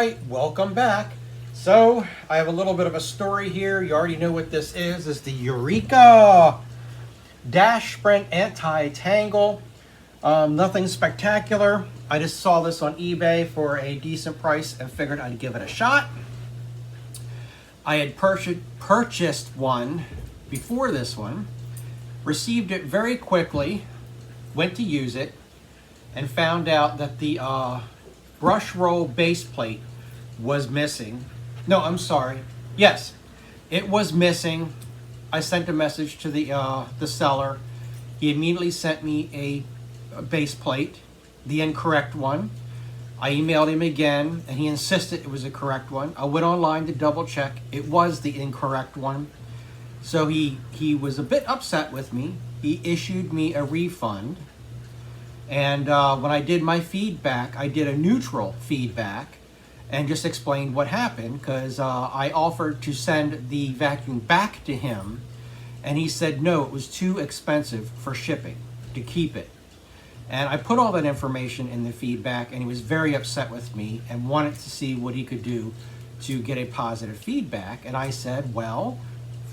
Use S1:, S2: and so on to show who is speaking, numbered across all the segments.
S1: right, welcome back. So I have a little bit of a story here. You already know what this is. It's the Eureka Dashsprint anti-tangle. Nothing spectacular. I just saw this on eBay for a decent price and figured I'd give it a shot. I had purchased one before this one, received it very quickly, went to use it, and found out that the brush roll base plate was missing. No, I'm sorry. Yes, it was missing. I sent a message to the seller. He immediately sent me a base plate, the incorrect one. I emailed him again, and he insisted it was a correct one. I went online to double check. It was the incorrect one. So he was a bit upset with me. He issued me a refund. And when I did my feedback, I did a neutral feedback and just explained what happened, because I offered to send the vacuum back to him, and he said no, it was too expensive for shipping to keep it. And I put all that information in the feedback, and he was very upset with me and wanted to see what he could do to get a positive feedback. And I said, well,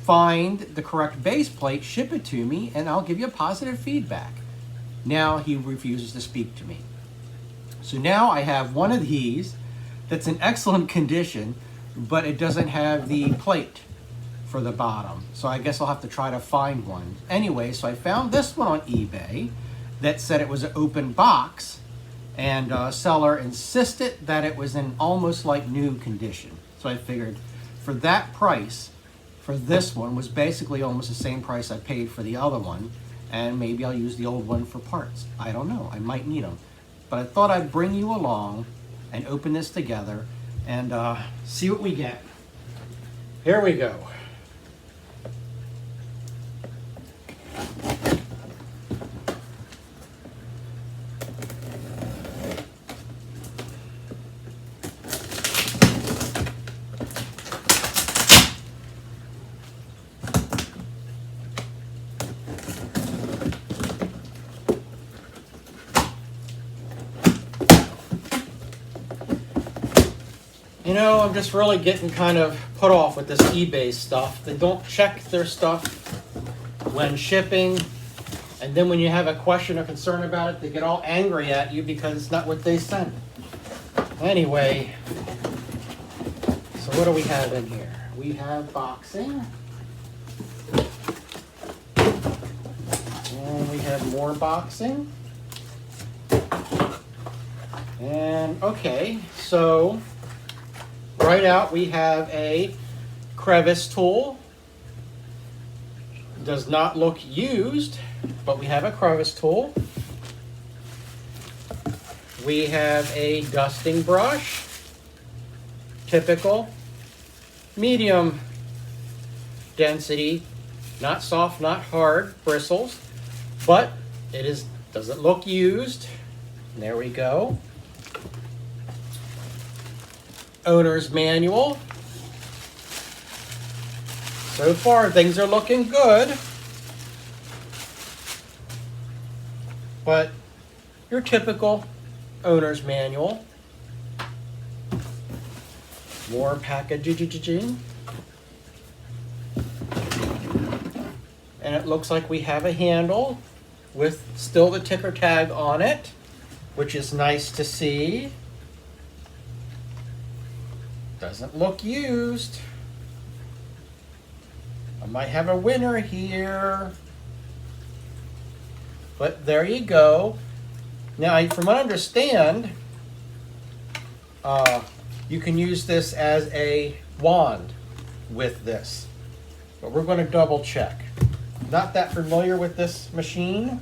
S1: find the correct base plate, ship it to me, and I'll give you a positive feedback. Now he refuses to speak to me. So now I have one of these that's in excellent condition, but it doesn't have the plate for the bottom. So I guess I'll have to try to find one. Anyway, so I found this one on eBay that said it was an open box, and seller insisted that it was in almost like new condition. So I figured for that price, for this one was basically almost the same price I paid for the other one, and maybe I'll use the old one for parts. I don't know, I might need them. But I thought I'd bring you along and open this together and see what we get. Here we go. You know, I'm just really getting kind of put off with this eBay stuff. They don't check their stuff when shipping, and then when you have a question or concern about it, they get all angry at you because it's not what they sent. Anyway, so what do we have in here? We have boxing. And we have more boxing. And okay, so right out we have a crevice tool. Does not look used, but we have a crevice tool. We have a dusting brush, typical, medium density, not soft, not hard bristles, but it doesn't look used. There we go. Owner's manual. So far things are looking good, but your typical owner's manual. More packaging, and it looks like we have a handle with still the ticker tag on it, which is nice to see. Doesn't look used. I might have a winner here, but there you go. Now, from what I understand, you can use this as a wand with this, but we're going to double check. Not that familiar with this machine.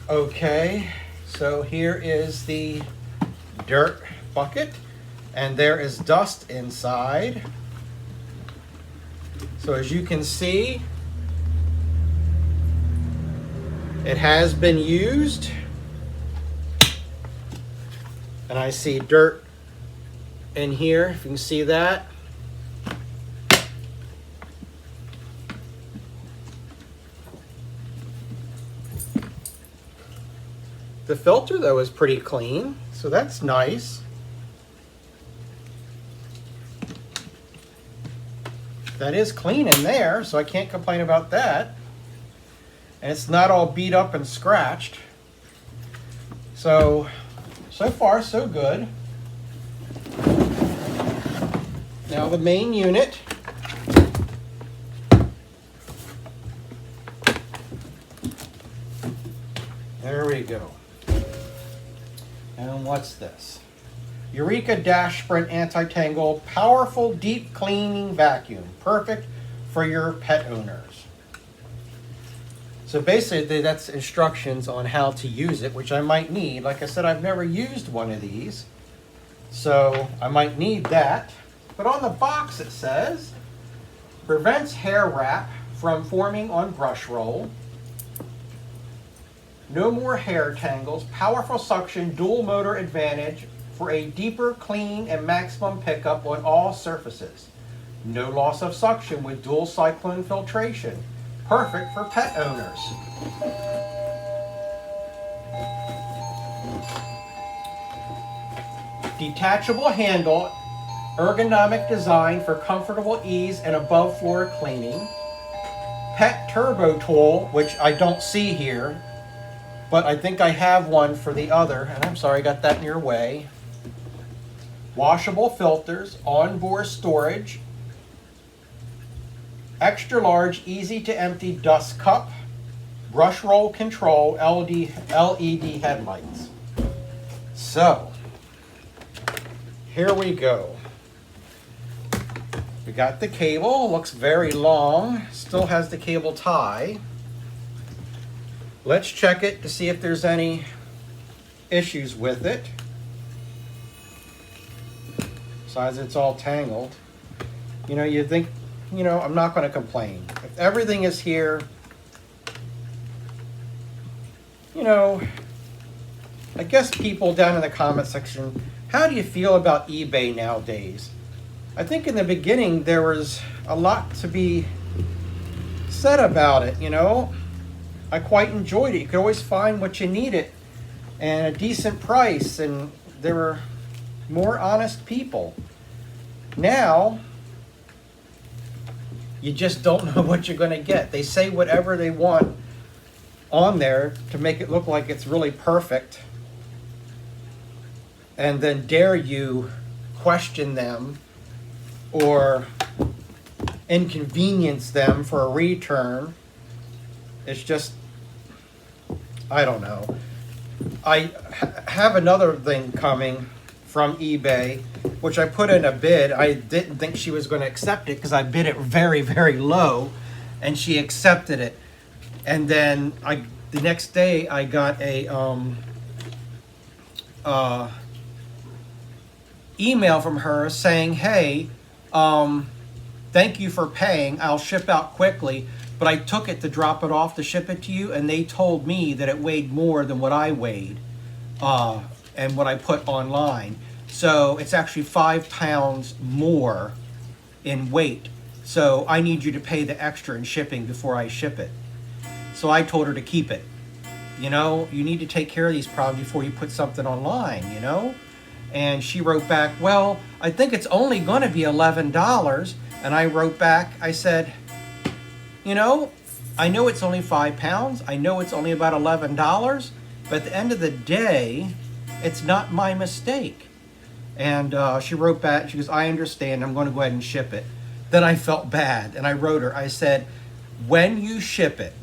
S1: Okay, so here is the dirt bucket, and there is dust inside. So as you can see, it has been used, and I see dirt in here, if you can see that. The filter though is pretty clean, so that's nice. That is clean in there, so I can't complain about that. And it's not all beat up and scratched. So far so good. Now the main unit. There we go. And what's this? Eureka Dashsprint Anti-Tangle Powerful Deep Cleaning Vacuum. Perfect for your pet owners. So basically that's instructions on how to use it, which I might need. Like I said, I've never used one of these, so I might need that. But on the box it says, prevents hair wrap from forming on brush roll. No more hair tangles. Powerful suction, dual motor advantage for a deeper clean and maximum pickup on all surfaces. No loss of suction with dual cyclone filtration. Perfect for pet owners. Detachable handle, ergonomic design for comfortable ease and above floor cleaning. Pet turbo tool, which I don't see here, but I think I have one for the other, and I'm sorry I got that in your way. Washable filters, onboard storage, extra large, easy to empty dust cup, brush roll control, LED headlights. So, here we go. We got the cable, looks very long, still has the cable tie. Let's check it to see if there's any issues with it. Besides, it's all tangled. You know, you think, you know, I'm not going to complain. If everything is here, you know, I guess people down in the comment section, how do you feel about eBay nowadays? I think in the beginning there was a lot to be said about it, you know. I quite enjoyed it. You could always find what you needed and a decent price, and there were more honest people. Now, you just don't know what you're going to get. They say whatever they want on there to make it look like it's really perfect, and then dare you question them or inconvenience them for a return. It's just, I don't know. I have another thing coming from eBay, which I put in a bid. I didn't think she was going to accept it because I bid it very, very low, and she accepted it. And then the next day I got a email from her saying, hey, thank you for paying. I'll ship out quickly. But I took it to drop it off to ship it to you, and they told me that it weighed more than what I weighed and what I put online. So it's actually 5 pounds more in weight. So I need you to pay the extra in shipping before I ship it. So I told her to keep it. You know, you need to take care of these problems before you put something online, you know? And she wrote back, well, I think it's only going to be $11. And I wrote back, I said, you know it's only 5 pounds. I know it's only about $11. But at the end of the day, it's not my mistake. And she wrote back, she goes, I understand. I'm going to go ahead and ship it. Then I felt bad. And I wrote her, I said, when you ship it,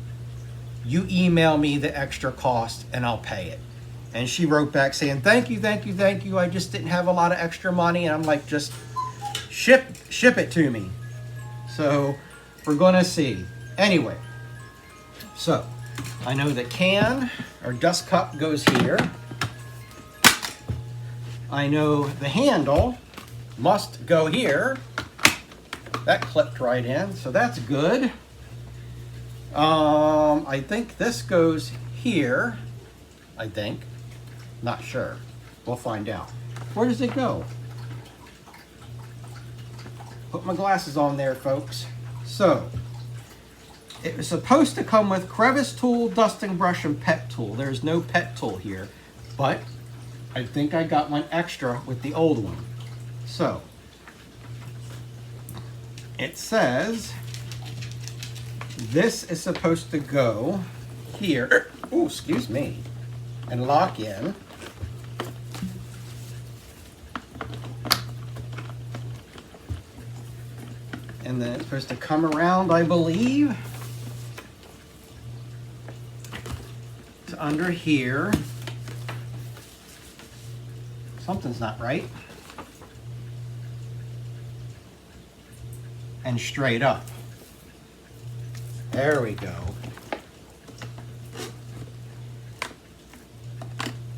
S1: you email me the extra cost and I'll pay it. And she wrote back saying, thank you, thank you, thank you. I just didn't have a lot of extra money. And I'm like, just ship it to me. So we're going to see. Anyway, so I know the can or dust cup goes here. I know the handle must go here. That clipped right in, so that's good. I think this goes here. I think. Not sure. We'll find out. Where does it go? Put my glasses on there, folks. So, It was supposed to come with crevice tool, dusting brush, and pet tool. There's no pet tool here, but I think I got one extra with the old one. So, it says this is supposed to go here. Oh, excuse me. And lock in. And then it's supposed to come around, I believe, to under here. Something's not right. And straight up. There we go.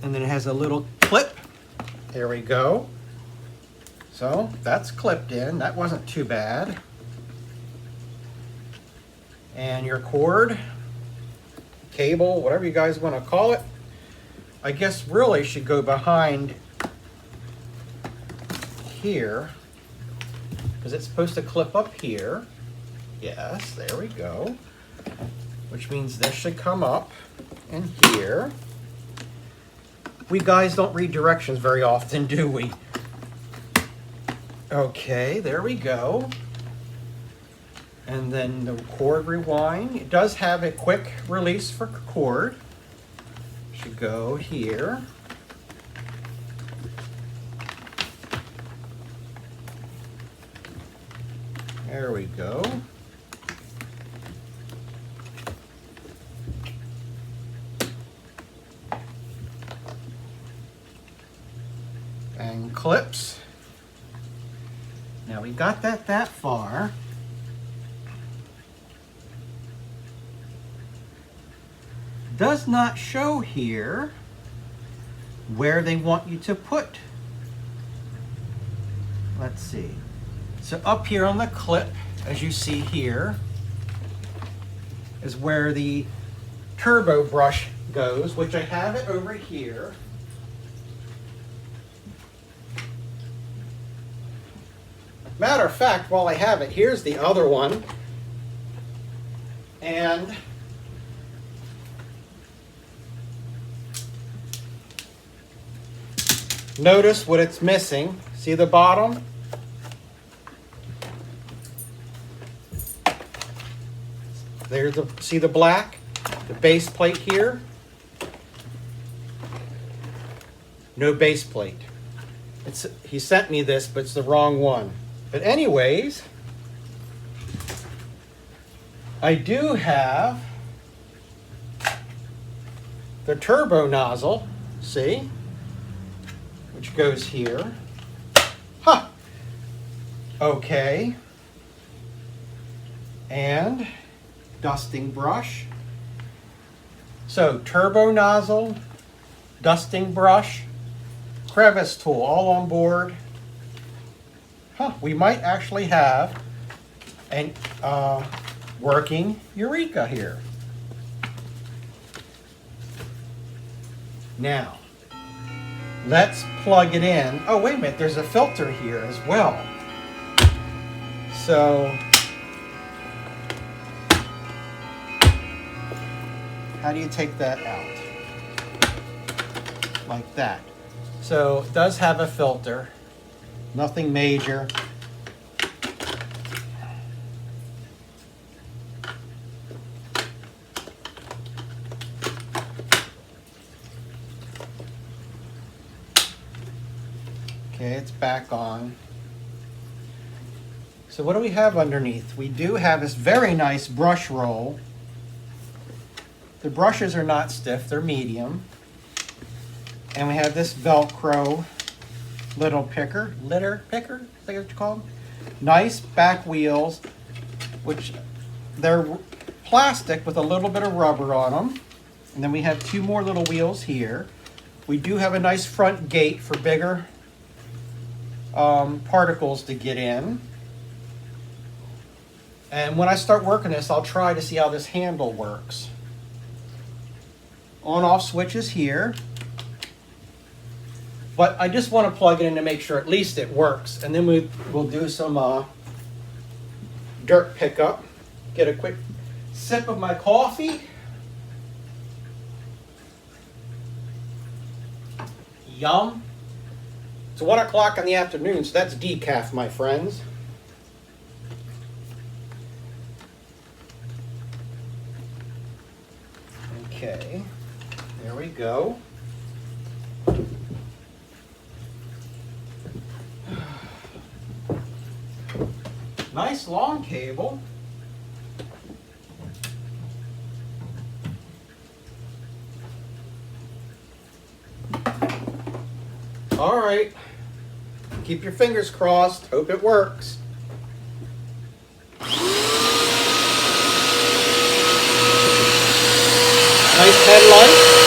S1: And then it has a little clip. There we go. So that's clipped in. That wasn't too bad. And your cord, cable, whatever you guys want to call it, I guess really should go behind here, because it's supposed to clip up here. Yes, there we go. Which means this should come up in here. We guys don't read directions very often, do we? Okay, there we go. And then the cord rewind. It does have a quick release for cord. Should go here. There we go. And clips. Now we got that far. Does not show here where they want you to put. Let's see. So up here on the clip, as you see here, is where the turbo brush goes, which I have it over here. Matter of fact, while I have it, here's the other one. And notice what it's missing. See the bottom? There's the, see the black? The base plate here? No base plate. He sent me this, but it's the wrong one. But anyways, I do have the turbo nozzle, see? Which goes here. Huh. Okay. And dusting brush. So turbo nozzle, dusting brush, crevice tool, all on board. Huh, we might actually have a working Eureka here. Now, let's plug it in. Oh, wait a minute, there's a filter here as well. So, how do you take that out? Like that. So, it does have a filter. Nothing major. Okay, it's back on. So what do we have underneath? We do have this very nice brush roll. The brushes are not stiff, they're medium. And we have this Velcro litter picker, is that what you call them? Nice back wheels, which they're plastic with a little bit of rubber on them. And then we have two more little wheels here. We do have a nice front gate for bigger particles to get in. And when I start working this, I'll try to see how this handle works. On-off switches here. But I just want to plug it in to make sure at least it works. And then we'll do some dirt pickup. Get a quick Sip of my coffee. Yum. It's 1 o'clock in the afternoon, so that's decaf, my friends. Okay, there we go. Nice long cable. All right, keep your fingers crossed, hope it works. Nice headlight.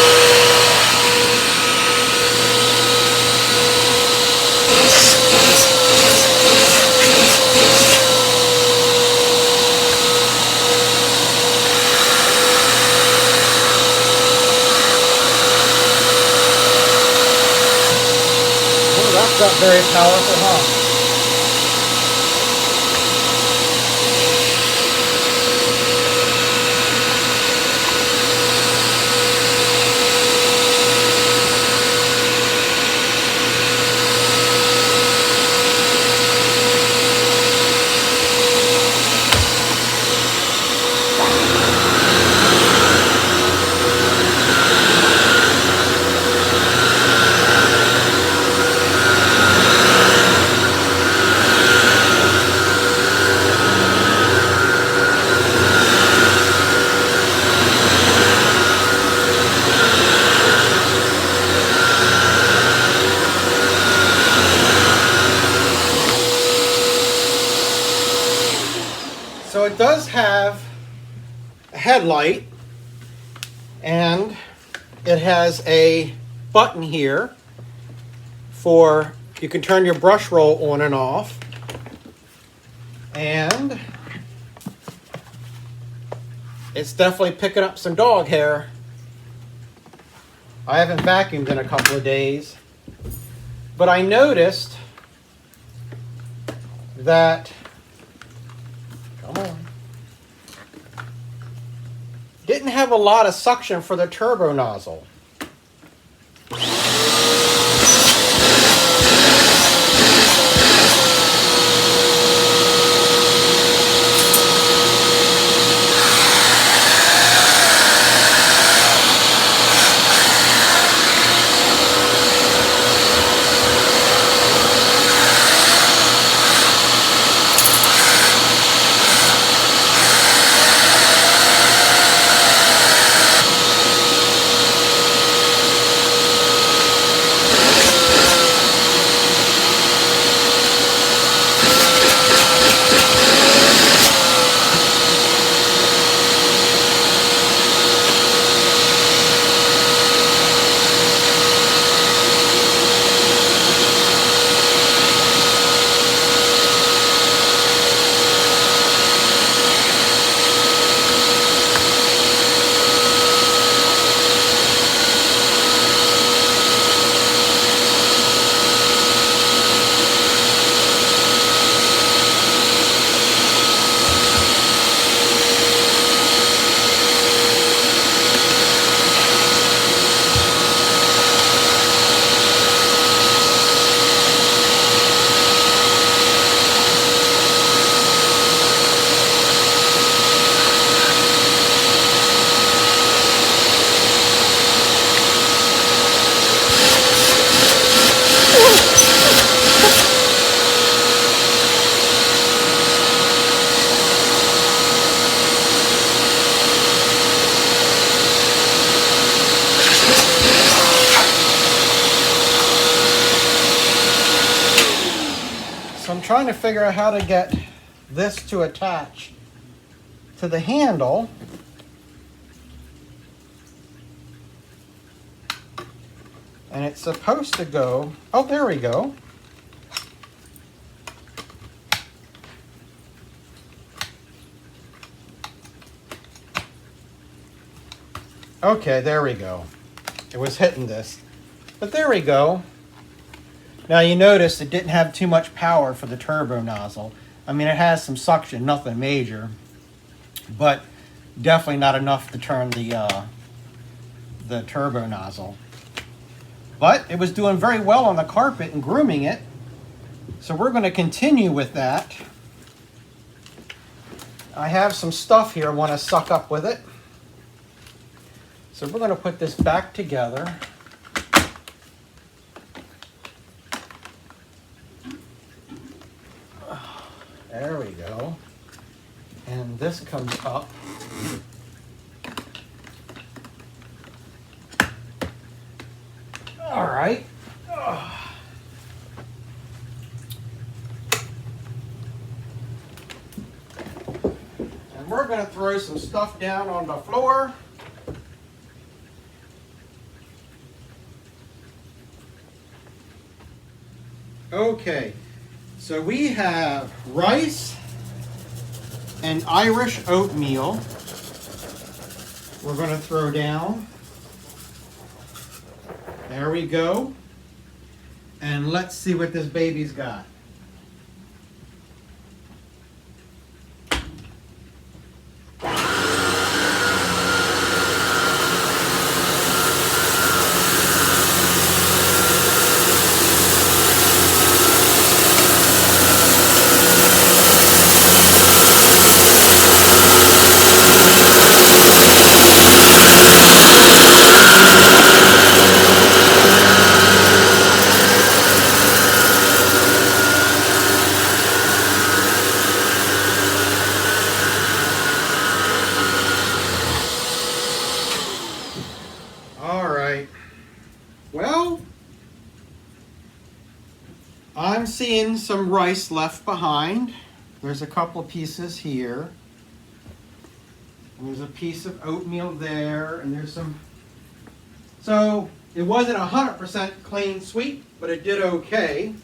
S1: Oh, that's not very powerful, huh? So it does have a headlight, and it has a button here for you can turn your brush roll on and off, and it's definitely picking up some dog hair. I haven't vacuumed in a couple of days, but I noticed that didn't have a lot of suction for the turbo nozzle. So I'm trying to figure out how to get this to attach to the handle. And it's supposed to go, oh, there we go. Okay, there we go. It was hitting this. But there we go. Now you notice it didn't have too much power for the turbo nozzle. I mean, it has some suction, nothing major. But Definitely not enough to turn the turbo nozzle. But it was doing very well on the carpet and grooming it. So we're going to continue with that. I have some stuff here I want to suck up with it. So we're going to put this back together. There we go. And this comes up. All right. And we're going to throw some stuff down on the floor. Okay, so we have rice and Irish oatmeal we're going to throw down. There we go. And let's see what this baby's got. Well, I'm seeing some rice left behind. There's a couple pieces here. And there's a piece of oatmeal there, and there's some... So, it wasn't 100% clean sweep, but it did okay.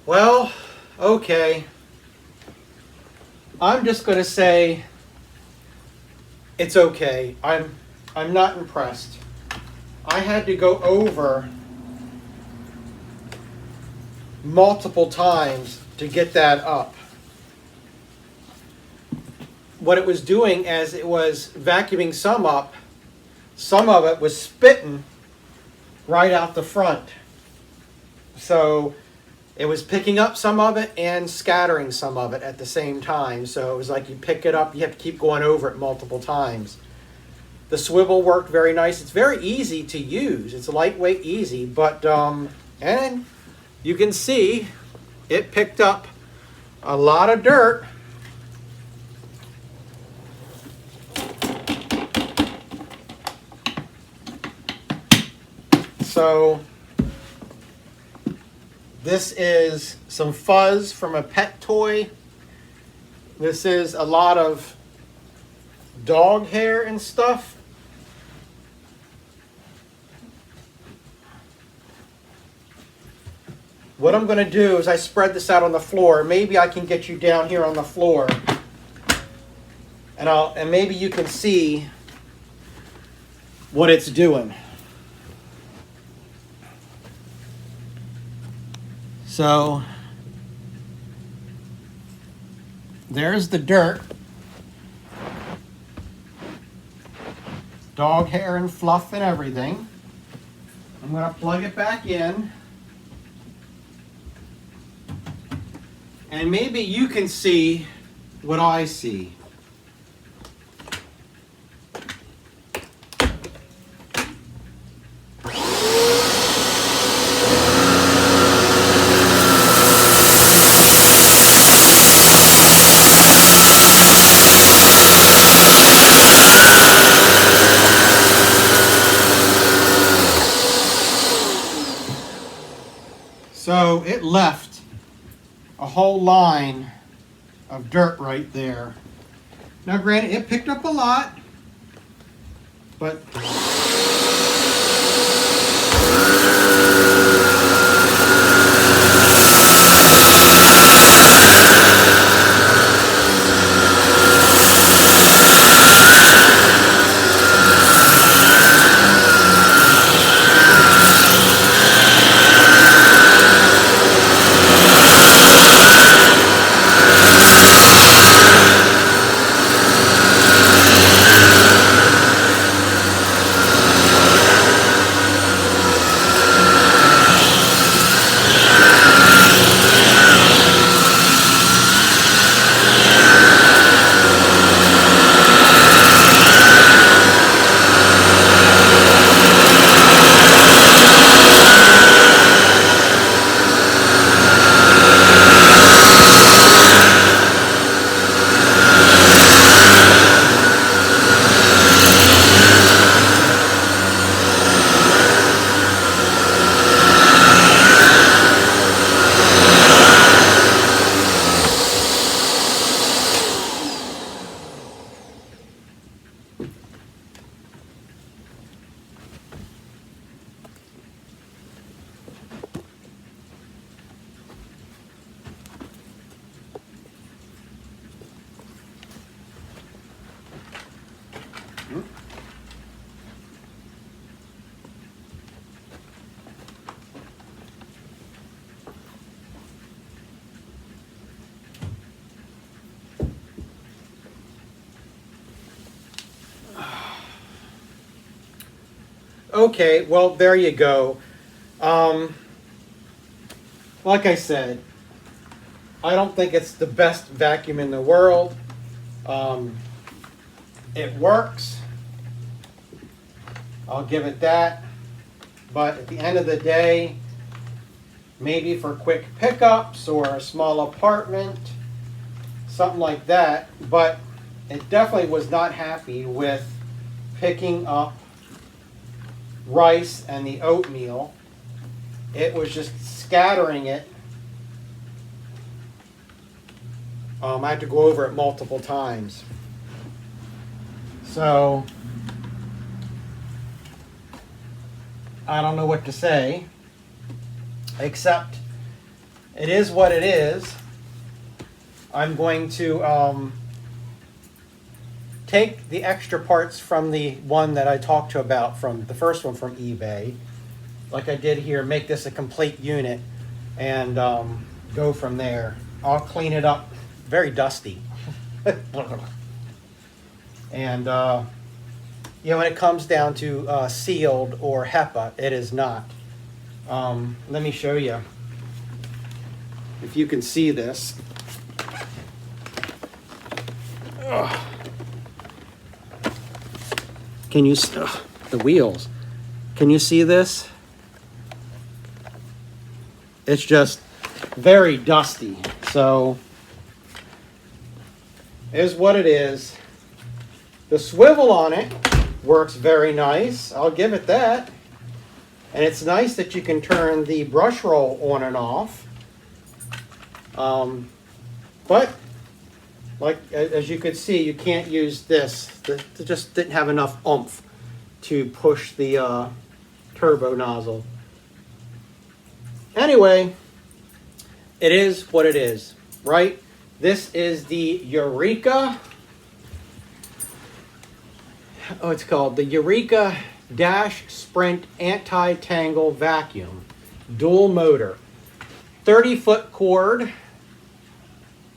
S1: Well, okay. I'm just going to say it's okay. I'm not impressed. I had to go over multiple times to get that up. What it was doing as it was vacuuming some up, some of it was spitting right out the front. So it was picking up some of it and scattering some of it at the same time. So it was like you pick it up, you have to keep going over it multiple times. The swivel worked very nice. It's very easy to use. It's lightweight, easy, but and you can see it picked up a lot of dirt. So this is some fuzz from a pet toy. This is a lot of dog hair and stuff. What I'm going to do is I spread this out on the floor. Maybe I can get you down here on the floor, and maybe you can see what it's doing. So there's the dirt, dog hair and fluff and everything. I'm going to plug it back in. And maybe you can see what I see. So it left a whole line of dirt right there. Now granted, it picked up a lot, but okay, well, there you go. Like I said, I don't think it's the best vacuum in the world. It works. I'll give it that. But at the end of the day, maybe for quick pickups or a small apartment, something like that. But it definitely was not happy with picking up rice and the oatmeal. It was just scattering it. I had to go over it multiple times. So I don't know what to say, except it is what it is. I'm going to take the extra parts from the one that I talked to about from the first one from eBay, like I did here, make this a complete unit, and go from there. I'll clean it up. Very dusty. And you know, when it comes down to sealed or HEPA, it is not. Let me show you. If you can see this. Ugh. Can you, the wheels. Can you see this? It's just very dusty. So, is what it is. The swivel on it works very nice. I'll give it that. And it's nice that you can turn the brush roll on and off. But, like as you could see, you can't use this. It just didn't have enough oomph to push the turbo nozzle. Anyway, it is what it is, right? This is the Eureka. Oh, it's called the Eureka Dashsprint Anti-Tangle Vacuum. Dual motor. 30-foot cord.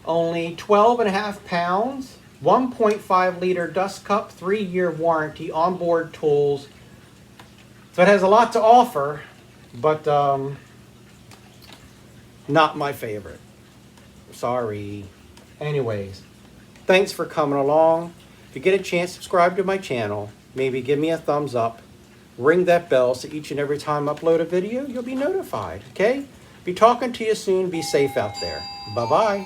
S1: Only 12.5 pounds. 1.5 liter dust cup. 3-year warranty. Onboard tools. So it has a lot to offer, but not my favorite. Sorry. Anyways, thanks for coming along. If you get a chance, subscribe to my channel. Maybe give me a thumbs up. Ring that bell so each and every time I upload a video, you'll be notified, okay? Be talking to you soon. Be safe out there. Bye-bye.